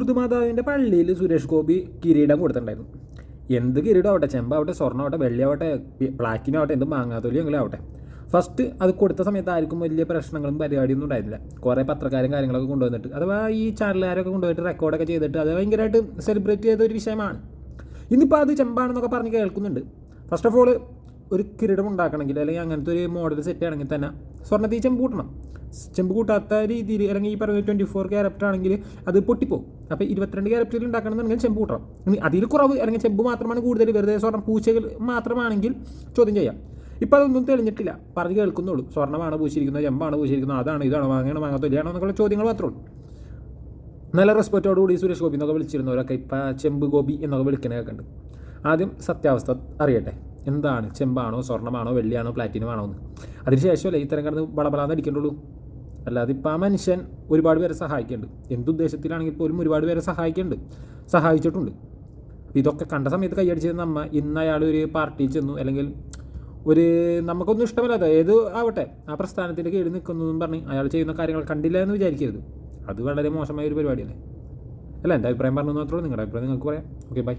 Lourdes മാതാവിൻ്റെ പള്ളിയിൽ സുരേഷ് ഗോപി കിരീടം കൊടുത്തിട്ടുണ്ടായിരുന്നു. എന്ത് കിരീടം ആവട്ടെ, ചെമ്പാവട്ടെ, സ്വർണ്ണമാവട്ടെ, വെള്ളിയാവട്ടെ, പ്ലാറ്റിനം ആവട്ടെ, എന്ത് മാങ്ങാത്തൊലിയെങ്കിലും ആവട്ടെ, ഫസ്റ്റ് അത് കൊടുത്ത സമയത്ത് ആർക്കും വലിയ പ്രശ്നങ്ങളും പരിപാടിയൊന്നും ഉണ്ടായിരുന്നില്ല. കുറേ പത്രക്കാരും കാര്യങ്ങളൊക്കെ കൊണ്ടുവന്നിട്ട്, അഥവാ ഈ ചാനലുകാരൊക്കെ കൊണ്ടുപോയിട്ട് റെക്കോർഡൊക്കെ ചെയ്തിട്ട് അത് ഭയങ്കരമായിട്ട് സെലിബ്രേറ്റ് ചെയ്ത ഒരു വിഷയമാണ്. ഇന്നിപ്പോൾ അത് ചെമ്പാണെന്നൊക്കെ പറഞ്ഞ് കേൾക്കുന്നുണ്ട്. ഫസ്റ്റ് ഓഫ് ഓൾ, ഒരു കിരീടം ഉണ്ടാക്കണമെങ്കിൽ അല്ലെങ്കിൽ അങ്ങനത്തെ ഒരു മോഡൽ സെറ്റ് ചെയ്യണമെങ്കിൽ തന്നെ സ്വർണ്ണത്തിൽ ചെമ്പ് കൂട്ടണം. ചെമ്പ് കൂട്ടാത്ത രീതിയിൽ അല്ലെങ്കിൽ ഈ പറയുന്നത് 24 ക്യാരറ്റ് ആണെങ്കിൽ അത് പൊട്ടിപ്പോകും. അപ്പോൾ 22 ക്യാരറ്റിൽ ഉണ്ടാക്കണമെന്നുണ്ടെങ്കിൽ ചെമ്പ് കൂട്ടണം. ഇനി അതിൽ കുറവ് അല്ലെങ്കിൽ ചെമ്പ് മാത്രമാണ് കൂടുതൽ, വെറുതെ സ്വർണ്ണം പൂച്ചകൾ മാത്രമാണെങ്കിൽ ചോദ്യം ചെയ്യാം. ഇപ്പോൾ അതൊന്നും തെളിഞ്ഞിട്ടില്ല, പറഞ്ഞ് കേൾക്കുന്നുള്ളൂ. സ്വർണ്ണമാണ് പൂശിയിരിക്കുന്നത്, ചെമ്പാണ് പൂശിയിരിക്കുന്നത്, അതാണ് ഇതാണ്, വാങ്ങാത്തൊലിയാണോ എന്നൊക്കെയുള്ള ചോദ്യങ്ങൾ മാത്രമേ ഉള്ളൂ. നല്ല റെസ്പെക്റ്റോടുകൂടി സുരേഷ് ഗോപി എന്നൊക്കെ വിളിച്ചിരുന്നവരൊക്കെ ഇപ്പം ചെമ്പ് ഗോപി എന്നൊക്കെ വിളിക്കണൊക്കെ ഉണ്ട്. ആദ്യം സത്യാവസ്ഥ അറിയട്ടെ, എന്താണ് ചെമ്പാണോ സ്വർണ്ണമാണോ വെള്ളിയാണോ പ്ലാറ്റിനമാണോ എന്ന്. അതിനുശേഷമല്ലേ ഇത്തരം കിടന്ന് ബളബളാന്ന് അടിക്കേണ്ടുള്ളൂ. അല്ലാതെ ഇപ്പം ആ മനുഷ്യൻ ഒരുപാട് പേരെ സഹായിക്കുന്നുണ്ട്, എന്തുദ്ദേശത്തിലാണെങ്കിൽ പോലും ഒരുപാട് പേരെ സഹായിച്ചിട്ടുണ്ട്. ഇതൊക്കെ കണ്ട സമയത്ത് കൈയടിച്ചത് ഇന്ന് അയാൾ ഒരു പാർട്ടിയിൽ ചെന്നു, അല്ലെങ്കിൽ ഒരു നമുക്കൊന്നും ഇഷ്ടമല്ലാത്ത ഏത് ആവട്ടെ ആ പ്രസ്ഥാനത്തിൻ്റെ കീഴിൽ നിൽക്കുന്നതെന്നും പറഞ്ഞ് അയാൾ ചെയ്യുന്ന കാര്യങ്ങൾ കണ്ടില്ല എന്ന് വിചാരിക്കരുത്. അത് വളരെ മോശമായ ഒരു പരിപാടിയല്ലേ. അല്ല, എൻ്റെ അഭിപ്രായം പറഞ്ഞു മാത്രമേ. നിങ്ങളുടെ അഭിപ്രായം നിങ്ങൾക്ക് പറയാം. Okay, by.